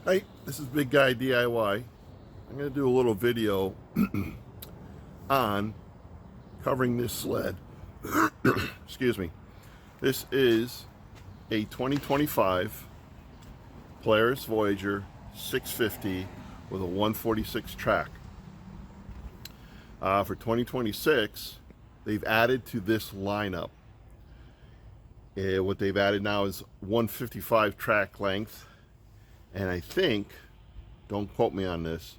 Hey, this is Big Guy DIY. I'm going to do a little video on covering this sled. Excuse me. This is a 2025 Polaris Voyager 650 with a 146 track. For 2026, they've added to this lineup. What they've added now is 155 track length. And I think, don't quote me on this,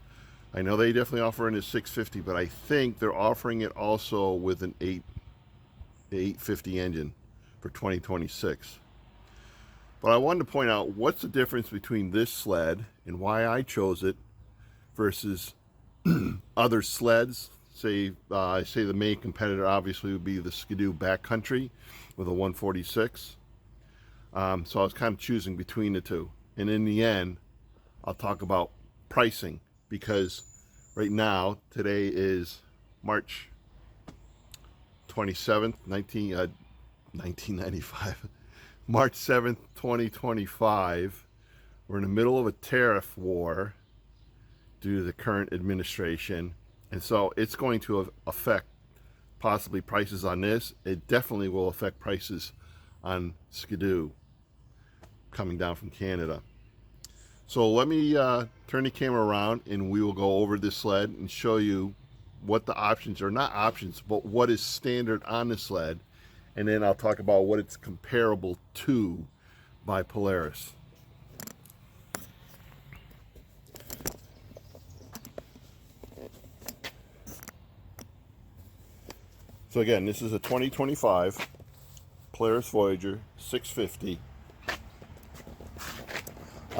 I know they definitely offer in a 650, but I think they're offering it also with an 850 engine for 2026. But I wanted to point out what's the difference between this sled and why I chose it versus other sleds. I say the main competitor obviously would be the Skidoo Backcountry with a 146. So I was kind of choosing between the two. And in the end, I'll talk about pricing, because right now, today is March 27th, 1995. March 7th, 2025. We're in the middle of a tariff war due to the current administration. And so it's going to affect possibly prices on this. It definitely will affect prices on Skidoo coming down from Canada. So let me turn the camera around and we will go over this sled and show you what the options are, not options, but what is standard on the sled. And then I'll talk about what it's comparable to by Polaris. So again, this is a 2025 Polaris Voyager 650.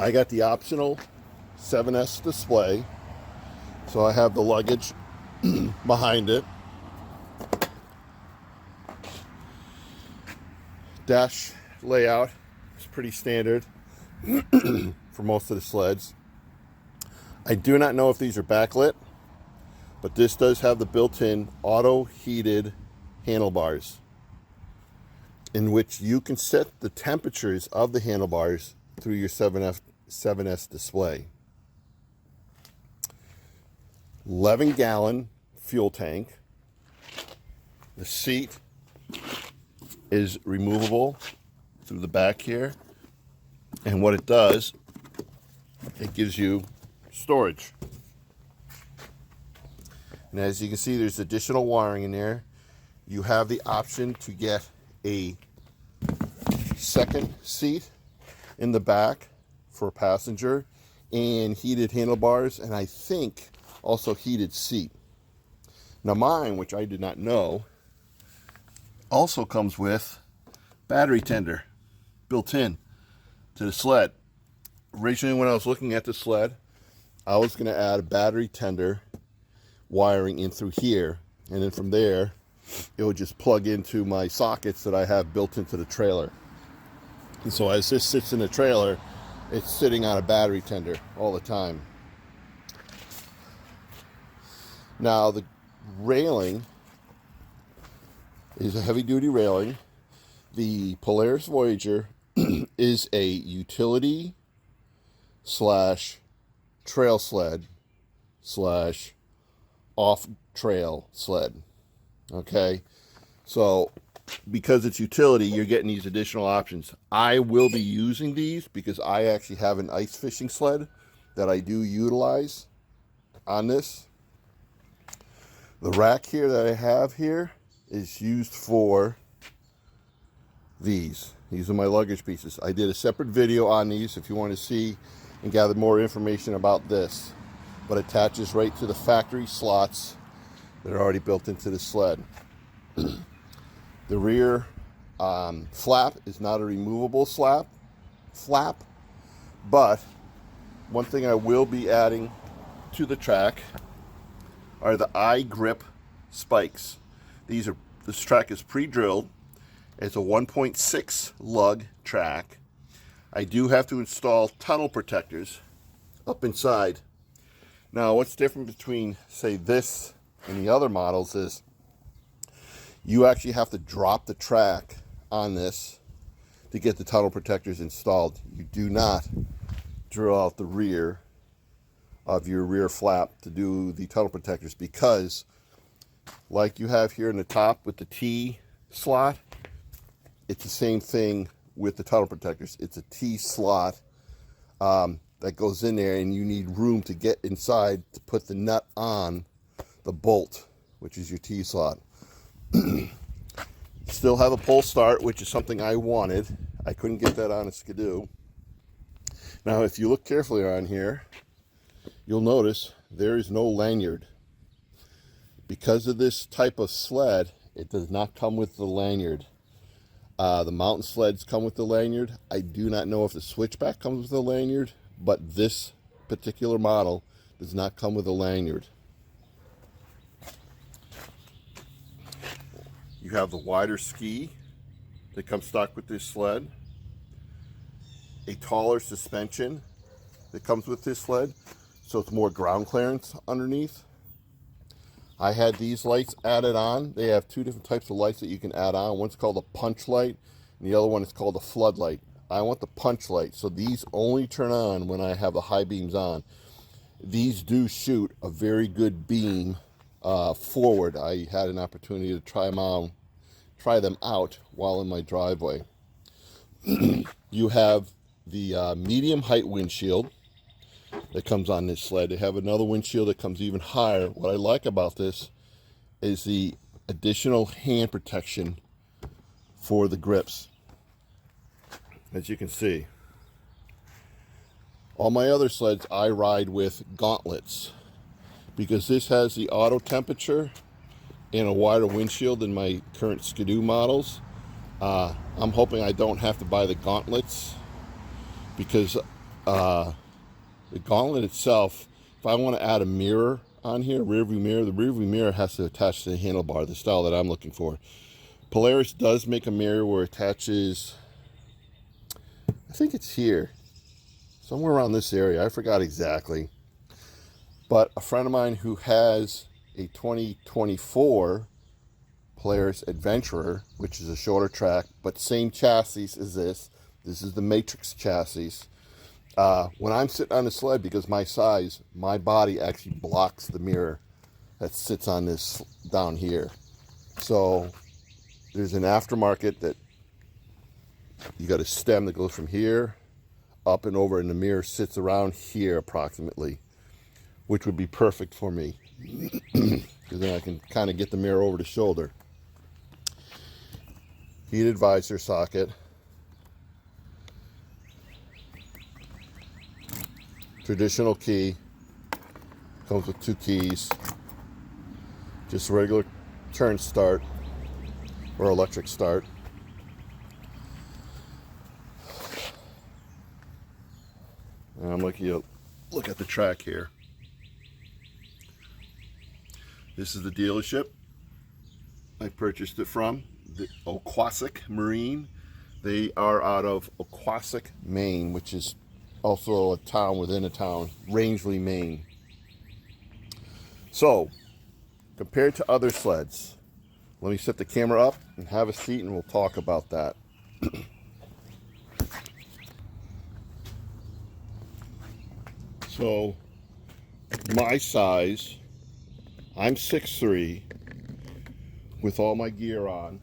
I got the optional 7S display, so I have the luggage behind it. Dash layout is pretty standard for most of the sleds. I do not know if these are backlit, but this does have the built-in auto heated handlebars, in which you can set the temperatures of the handlebars through your 7S display. 11-gallon fuel tank. The seat is removable through the back here, and what it does, it gives you storage. And as you can see, there's additional wiring in there. You have the option to get a second seat in the back for a passenger, and heated handlebars, and I think also heated seat. Now mine, which I did not know, also comes with battery tender built in to the sled. Originally when I was looking at the sled, I was going to add a battery tender wiring in through here, and then from there it would just plug into my sockets that I have built into the trailer. And so as this sits in the trailer, it's sitting on a battery tender all the time. Now the railing is a heavy-duty railing. The Polaris Voyager is a utility slash trail sled slash off-trail sled. Okay, so because it's utility, you're getting these additional options. I will be using these because I actually have an ice fishing sled that I do utilize on this. The rack here that I have here is used for these. These are my luggage pieces. I did a separate video on these if you want to see and gather more information about this, but it attaches right to the factory slots that are already built into the sled. The rear flap is not a removable flap, but one thing I will be adding to the track are the eye grip spikes. This track is pre-drilled. It's a 1.6 lug track. I do have to install tunnel protectors up inside. Now, what's different between, say, this and the other models is you actually have to drop the track on this to get the tunnel protectors installed. You do not drill out the rear of your rear flap to do the tunnel protectors, because like you have here in the top with the T slot, it's the same thing with the tunnel protectors. It's a T slot that goes in there, and you need room to get inside to put the nut on the bolt, which is your T slot. Still have a pull start, which is something I wanted. I couldn't get that on a Skidoo. Now, if you look carefully on here, you'll notice there is no lanyard. Because of this type of sled, it does not come with the lanyard. The mountain sleds come with the lanyard. I do not know if the Switchback comes with a lanyard, but this particular model does not come with a lanyard. You have the wider ski that comes stock with this sled, a taller suspension that comes with this sled, so it's more ground clearance underneath. I had these lights added on. They have two different types of lights that you can add on. One's called a punch light, and the other one is called a floodlight. I want the punch light, so these only turn on when I have the high beams on. These do shoot a very good beam forward. I had an opportunity to try them out while in my driveway. You have the medium height windshield that comes on this sled. They have another windshield that comes even higher. What I like about this is the additional hand protection for the grips. As you can see, all my other sleds I ride with gauntlets, because this has the auto temperature and a wider windshield than my current Skidoo models. I'm hoping I don't have to buy the gauntlets, because the gauntlet itself, if I want to add a mirror on here, rear view mirror, the rear view mirror has to attach to the handlebar, the style that I'm looking for. Polaris does make a mirror where it attaches, I think it's here, somewhere around this area, I forgot exactly. But a friend of mine who has a 2024 Polaris Adventure, which is a shorter track, but same chassis as this. This is the Matrix chassis. When I'm sitting on the sled, because my size, my body actually blocks the mirror that sits on this down here. So there's an aftermarket that you got a stem that goes from here up and over, and the mirror sits around here approximately, which would be perfect for me, because then I can kind of get the mirror over the shoulder. Heated visor socket. Traditional key. Comes with two keys. Just a regular turn start or electric start. And I'm looking at, look at the track here. This is the dealership I purchased it from, the Oquassic Marine. They are out of Oquassic, Maine, which is also a town within a town, Rangeley, Maine. So, compared to other sleds, let me set the camera up and have a seat, and we'll talk about that. So, my size, I'm 6'3", with all my gear on.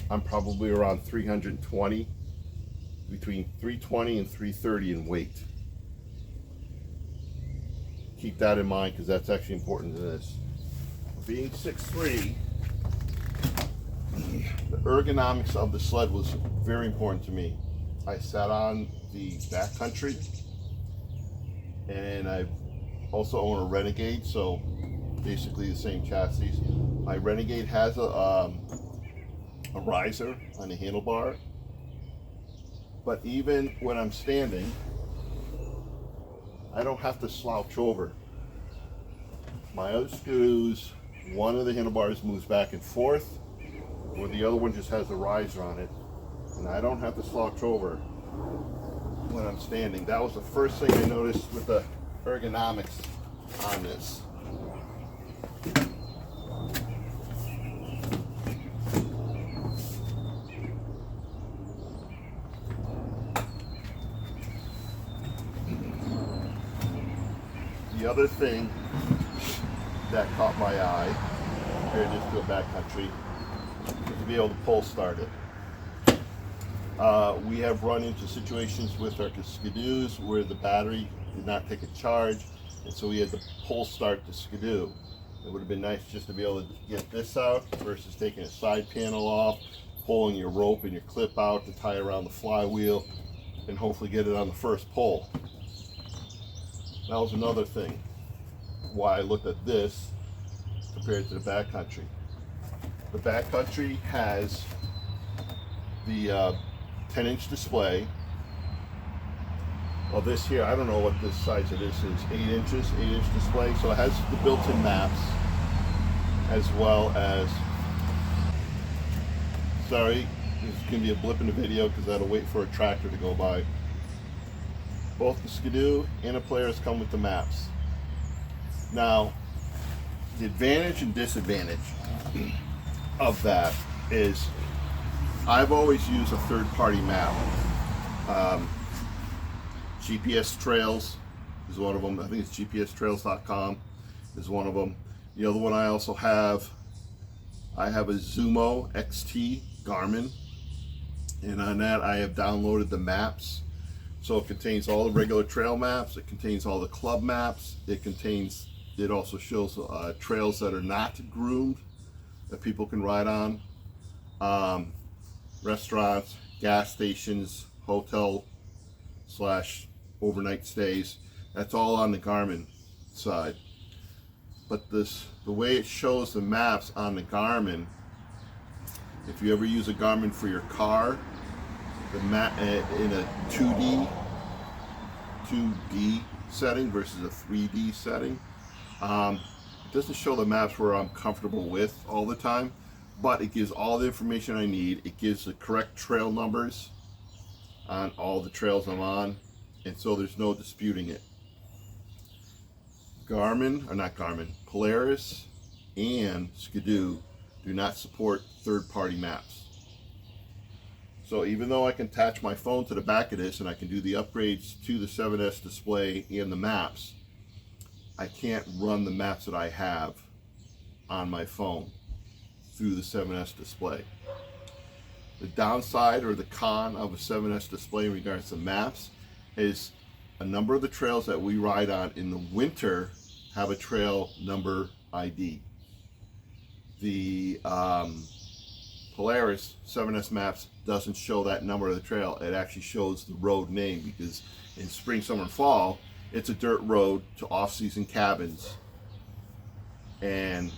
I'm probably around 320, between 320 and 330 in weight. Keep that in mind, because that's actually important to this. Being 6'3", the ergonomics of the sled was very important to me. I sat on the backcountry, and I also own a Renegade, so basically the same chassis. My Renegade has a riser on the handlebar, but even when I'm standing, I don't have to slouch over. My other Skidoos, one of the handlebars moves back and forth, or the other one just has a riser on it, and I don't have to slouch over when I'm standing. That was the first thing I noticed with the ergonomics on this. The other thing that caught my eye, compared this to a backcountry, is to be able to pull start it. We have run into situations with our skidoos where the battery did not take a charge, and so we had to pull start the skidoo. It would have been nice just to be able to get this out versus taking a side panel off, pulling your rope and your clip out to tie around the flywheel, and hopefully get it on the first pull. That was another thing why I looked at this compared to the backcountry. The backcountry has the 10-inch display. Well, this here, I don't know what the size of this is, 8 inches, 8-inch display. So it has the built-in maps as well as, sorry, there's going to be a blip in the video because I had to wait for a tractor to go by. Both the Skidoo and the Polaris come with the maps. Now, the advantage and disadvantage of that is I've always used a third-party map. GPS Trails is one of them. I think it's gpstrails.com is one of them. The other one I also have, I have a Zumo XT Garmin, and on that I have downloaded the maps. So it contains all the regular trail maps, it contains all the club maps, it also shows trails that are not groomed that people can ride on, restaurants, gas stations, hotel / overnight stays. That's all on the Garmin side. But the way it shows the maps on the Garmin, if you ever use a Garmin for your car, the map in a 2D setting versus a 3D setting, it doesn't show the maps where I'm comfortable with all the time, but it gives all the information I need. It gives the correct trail numbers on all the trails I'm on, and so there's no disputing it. Polaris and Skidoo do not support third-party maps. So even though I can attach my phone to the back of this and I can do the upgrades to the 7S display and the maps, I can't run the maps that I have on my phone through the 7S display. The downside or the con of a 7S display in regards to maps is a number of the trails that we ride on in the winter have a trail number ID. The Polaris 7S maps doesn't show that number of the trail. It actually shows the road name, because in spring, summer, and fall, it's a dirt road to off-season cabins, and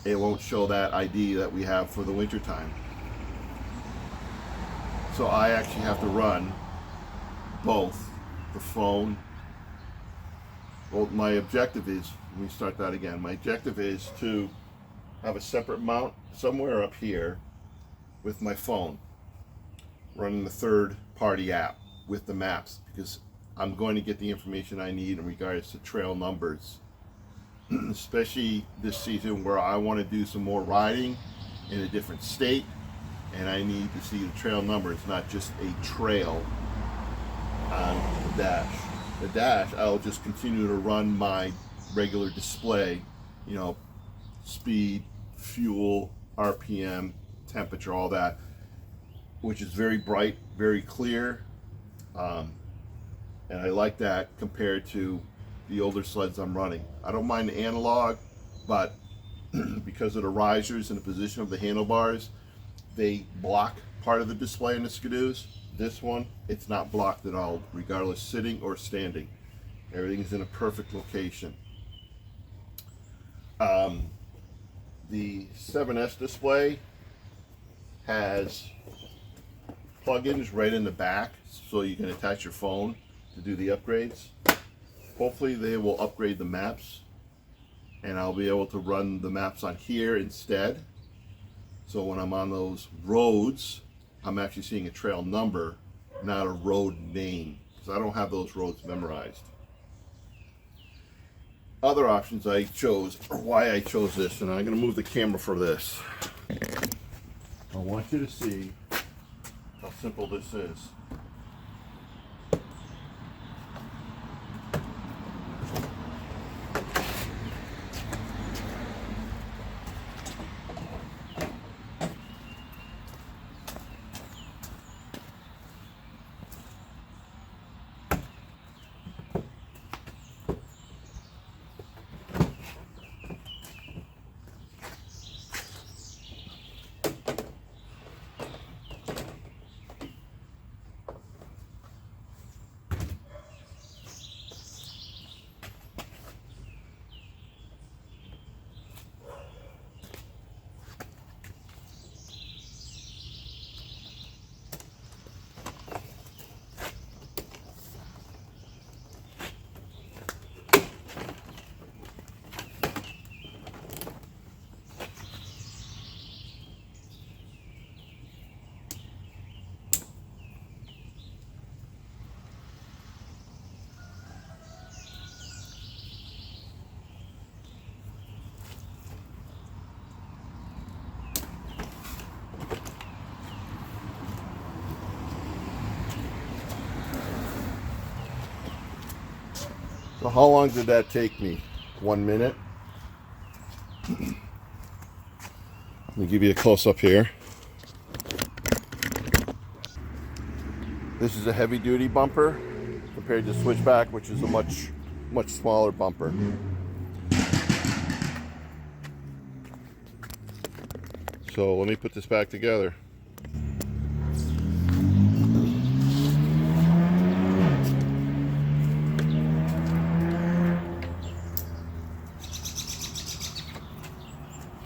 it won't show that ID that we have for the winter time. So I actually have to run both the phone. Well, my objective is, let me start that again. My objective is to have a separate mount somewhere up here with my phone, running the third-party app with the maps, because I'm going to get the information I need in regards to trail numbers, especially this season where I want to do some more riding in a different state, and I need to see the trail numbers, not just a trail on the dash. The dash, I'll just continue to run my regular display, you know, speed, fuel, RPM, temperature, all that, which is very bright, very clear, and I like that compared to the older sleds I'm running. I don't mind the analog, but because of the risers and the position of the handlebars, they block part of the display in the Skidoos. This one, it's not blocked at all, regardless sitting or standing. Everything's in a perfect location. The 7S display has plugins right in the back, so you can attach your phone to do the upgrades. Hopefully they will upgrade the maps, and I'll be able to run the maps on here instead. So when I'm on those roads, I'm actually seeing a trail number, not a road name, because I don't have those roads memorized. Other options I chose, or why I chose this, and I'm going to move the camera for this. I want you to see how simple this is. So how long did that take me? 1 minute. Let me give you a close-up here. This is a heavy-duty bumper compared to Switchback, which is a much smaller bumper. So let me put this back together.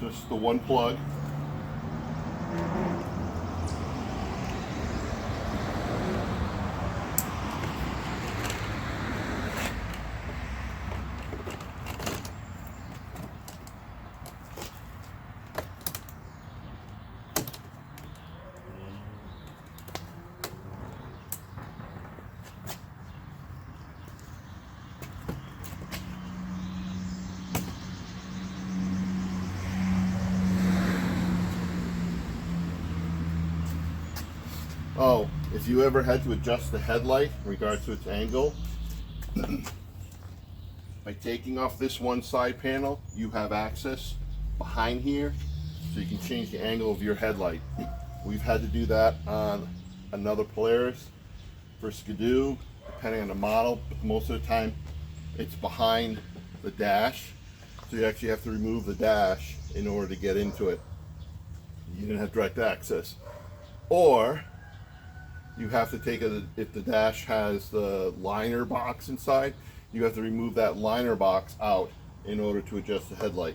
Just the one plug. Oh, if you ever had to adjust the headlight in regards to its angle, by taking off this one side panel, you have access behind here, so you can change the angle of your headlight. We've had to do that on another Polaris for Skidoo, depending on the model, but most of the time it's behind the dash, so you actually have to remove the dash in order to get into it. You didn't have direct access. Or you have to take it, if the dash has the liner box inside, you have to remove that liner box out in order to adjust the headlight.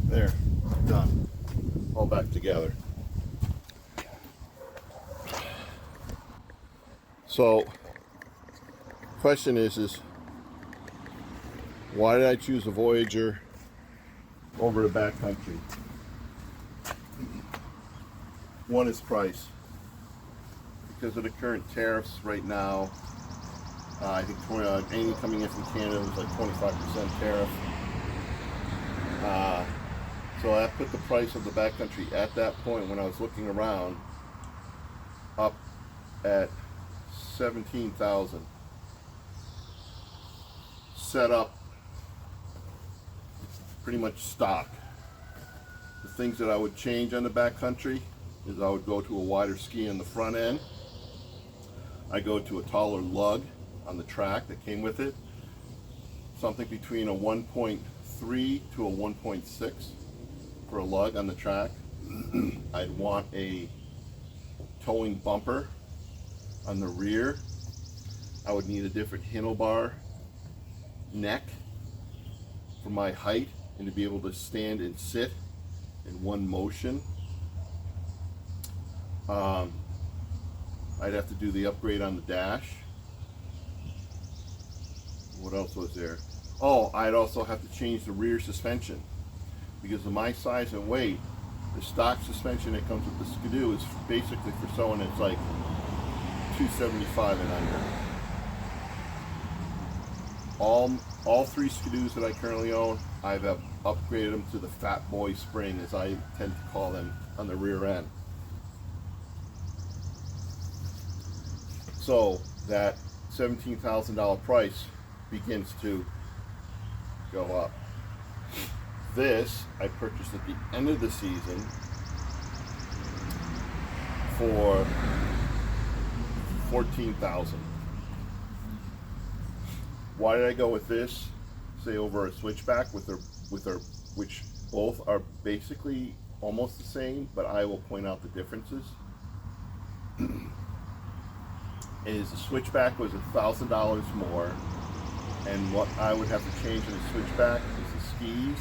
There, done. All back together. So, question is why did I choose a Voyager over the backcountry? One is price. Because of the current tariffs right now, I think anything coming in from Canada was like 25% tariff. So I put the price of the backcountry at that point when I was looking around up at $17,000. Set up pretty much stock. The things that I would change on the backcountry is I would go to a wider ski on the front end. I go to a taller lug on the track that came with it. Something between a 1.3 to a 1.6 for a lug on the track. I'd want a towing bumper on the rear. I would need a different handlebar neck for my height and to be able to stand and sit in one motion. I'd have to do the upgrade on the dash. What else was there? Oh, I'd also have to change the rear suspension. Because of my size and weight, the stock suspension that comes with the Skidoo is basically for someone that's like 275 and under. All three Skidoos that I currently own, I've upgraded them to the Fat Boy spring, as I tend to call them, on the rear end. So that $17,000 price begins to go up. This I purchased at the end of the season for $14,000. Why did I go with this, say, over a Switchback with their which both are basically almost the same, but I will point out the differences. Is the Switchback was $1,000 more, and what I would have to change in the Switchback is the skis,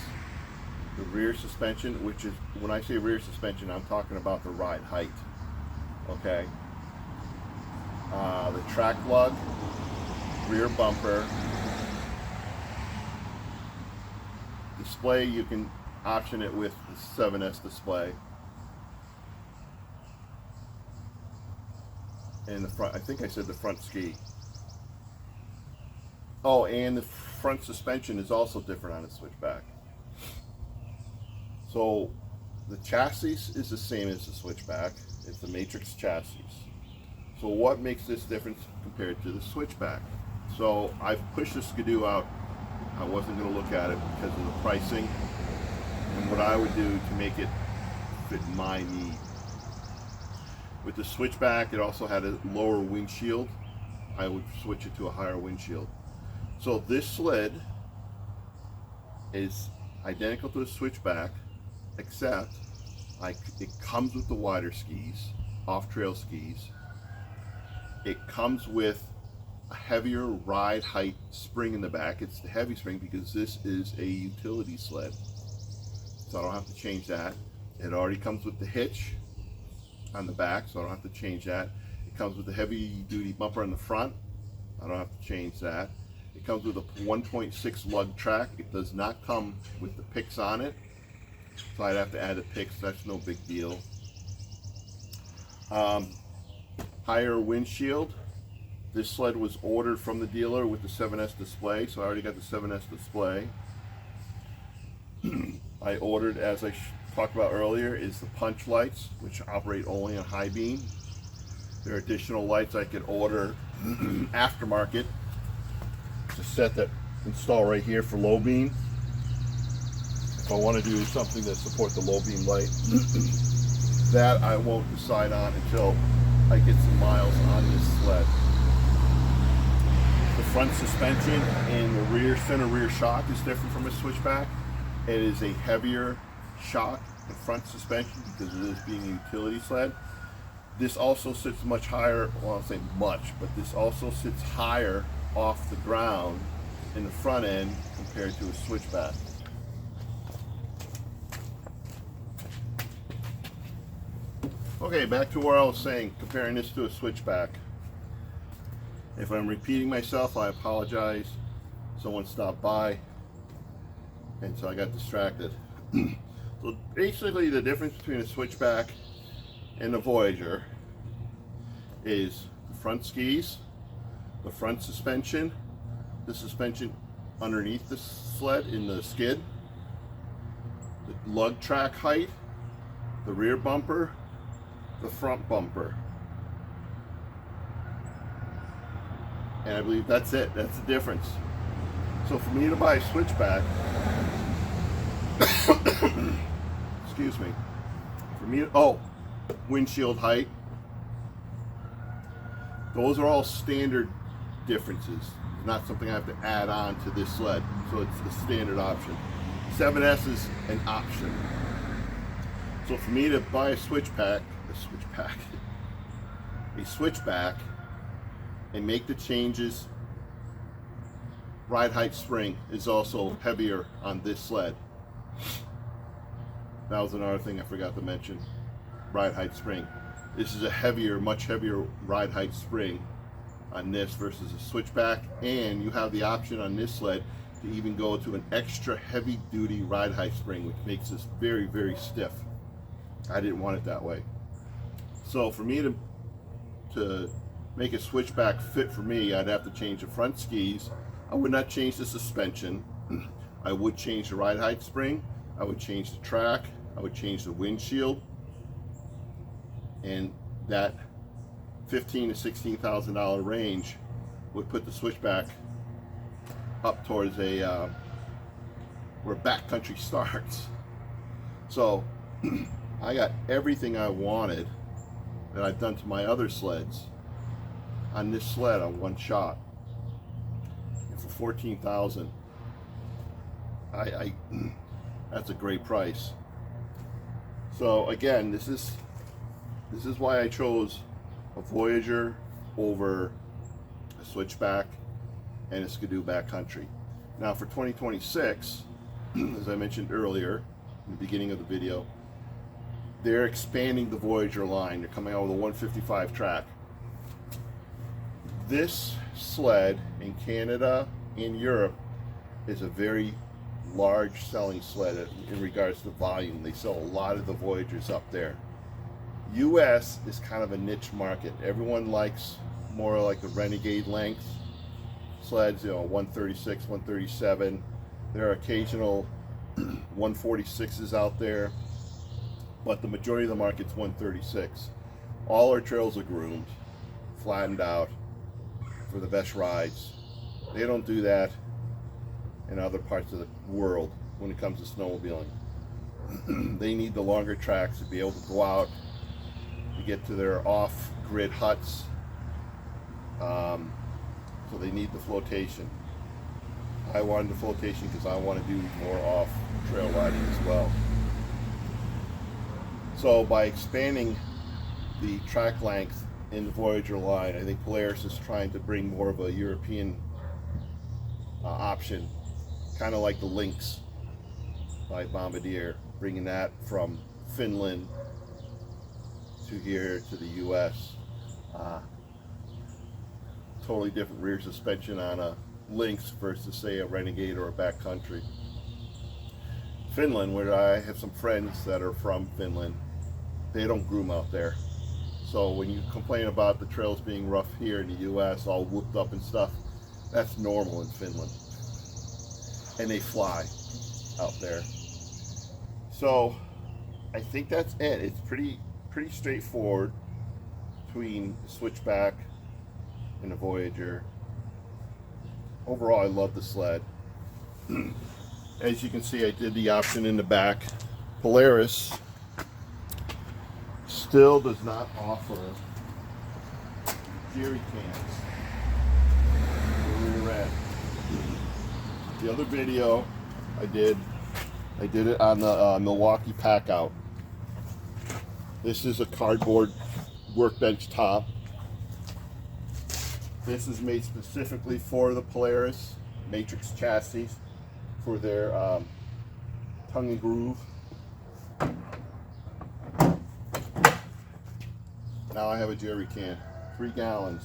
the rear suspension, which is, when I say rear suspension, I'm talking about the ride height. Okay. The track lug, rear bumper, display, you can option it with the 7S display. And the front, I think I said the front ski. Oh, and the front suspension is also different on a Switchback. So the chassis is the same as the Switchback. It's the Matrix chassis. So what makes this difference compared to the Switchback? So I've pushed the Skidoo out. I wasn't going to look at it because of the pricing and what I would do to make it fit my need. With the Switchback, it also had a lower windshield. I would switch it to a higher windshield. So this sled is identical to the Switchback, except it comes with the wider skis, off-trail skis. It comes with a heavier ride height spring in the back. It's the heavy spring because this is a utility sled, so I don't have to change that. It already comes with the hitch on the back, so I don't have to change that. It comes with the heavy duty bumper on the front. I don't have to change that. It comes with a 1.6 lug track. It does not come with the picks on it, so I'd have to add the picks. That's no big deal. Higher windshield. This sled was ordered from the dealer with the 7S display, so I already got the 7S display. I ordered, as I talked about earlier, is the punch lights, which operate only on high beam. There are additional lights I could order aftermarket. It's a set that install right here for low beam. If I want to do something to support the low beam light, that I won't decide on until I get some miles on this sled. The front suspension and the rear center rear shock is different from a Switchback. It is a heavier shock and front suspension because it is being a utility sled. This also sits much higher, well, I won't say much, but this also sits higher off the ground in the front end compared to a Switchback. Okay, back to where I was saying, comparing this to a Switchback. If I'm repeating myself, I apologize. Someone stopped by, and so I got distracted. So basically, the difference between a Switchback and a Voyager is the front skis, the front suspension, the suspension underneath the sled in the skid, the lug track height, the rear bumper, the front bumper. And I believe that's it. That's the difference. So for me to buy a Switchback, excuse me, for me, windshield height, those are all standard differences. Not something I have to add on to this sled. So it's the standard option. 7S is an option. So for me to buy a Switchback, and make the changes, ride height spring is also heavier on this sled. That was another thing I forgot to mention. Ride height spring. This is a heavier, much heavier ride height spring on this versus a Switchback, and you have the option on this sled to even go to an extra heavy duty ride height spring, which makes this very, very stiff. I didn't want it that way. So for me to make a Switchback fit for me, I'd have to change the front skis. I would not change the suspension. I would change the ride height spring. I would change the track. I would change the windshield. And that $15,000 to $16,000 range would put the switchback up towards a where backcountry starts. So I got everything I wanted that I've done to my other sleds on this sled on one shot. And for $14,000, that's a great price. So again, this is why I chose a Voyager over a Switchback and a Skidoo backcountry. Now for 2026, as I mentioned earlier in the beginning of the video, they're expanding the Voyager line. They're coming out with a 155 track. This sled in Canada and Europe is a very large selling sled in regards to volume. They sell a lot of the Voyagers up there. US is kind of a niche market. Everyone likes more like the Renegade length sleds, 136, 137. There are occasional 146s out there, but the majority of the market's 136. All our trails are groomed, flattened out for the best rides. They don't do that in other parts of the world when it comes to snowmobiling. They need the longer tracks to be able to go out to get to their off-grid huts. So they need the flotation. I wanted the flotation because I want to do more off-trail riding as well. So by expanding the track length in the Voyager line, I think Polaris is trying to bring more of a European option, kind of like the Lynx by Bombardier, bringing that from Finland to here to the US. Totally different rear suspension on a Lynx versus say a Renegade or a backcountry. Finland, where I have some friends that are from Finland, they don't groom out there. So when you complain about the trails being rough here in the US, all whooped up and stuff, that's normal in Finland. And they fly out there. So I think that's it. It's pretty straightforward between the Switchback and the Voyager. Overall, I love the sled. As you can see, I did the option in the back. Polaris still does not offer jerry cans for rear end. The other video I did it on the Milwaukee pack out. This is a cardboard workbench top. This is made specifically for the Polaris Matrix chassis for their tongue and groove. Now I have a jerry can, 3 gallons.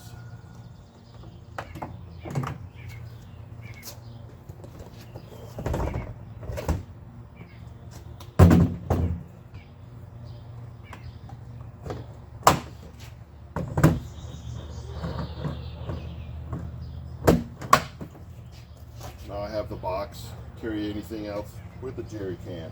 Now I have the box, carry anything else with the jerry can.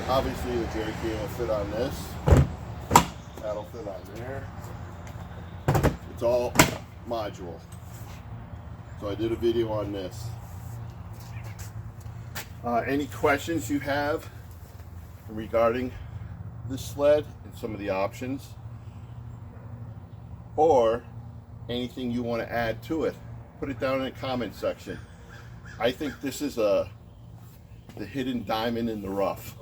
Obviously the jerry can will fit on this, that'll fit on there. It's all modular. So I did a video on this. Any questions you have regarding this sled and some of the options, or anything you want to add to it, put it down in the comment section. I think this is the hidden diamond in the rough,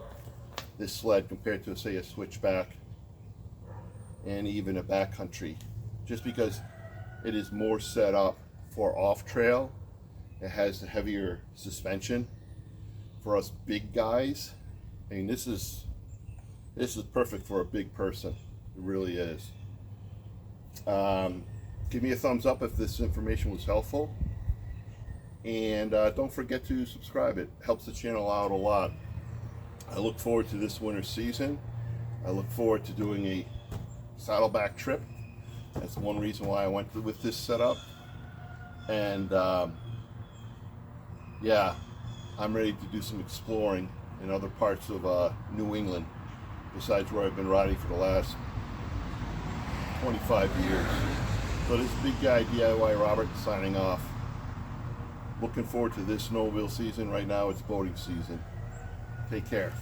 this sled, compared to say a Switchback and even a backcountry, just because it is more set up for off-trail. It has the heavier suspension for us big guys. I mean, this is perfect for a big person. It really is. Give me a thumbs up if this information was helpful, and don't forget to subscribe. It helps the channel out a lot. I look forward to this winter season. I look forward to doing a saddleback trip That's one reason why I went with this setup. And yeah, I'm ready to do some exploring in other parts of New England besides where I've been riding for the last 25 years. So this big guy DIY Robert signing off. Looking forward to this snowmobile season. Right now it's boating season. Take care.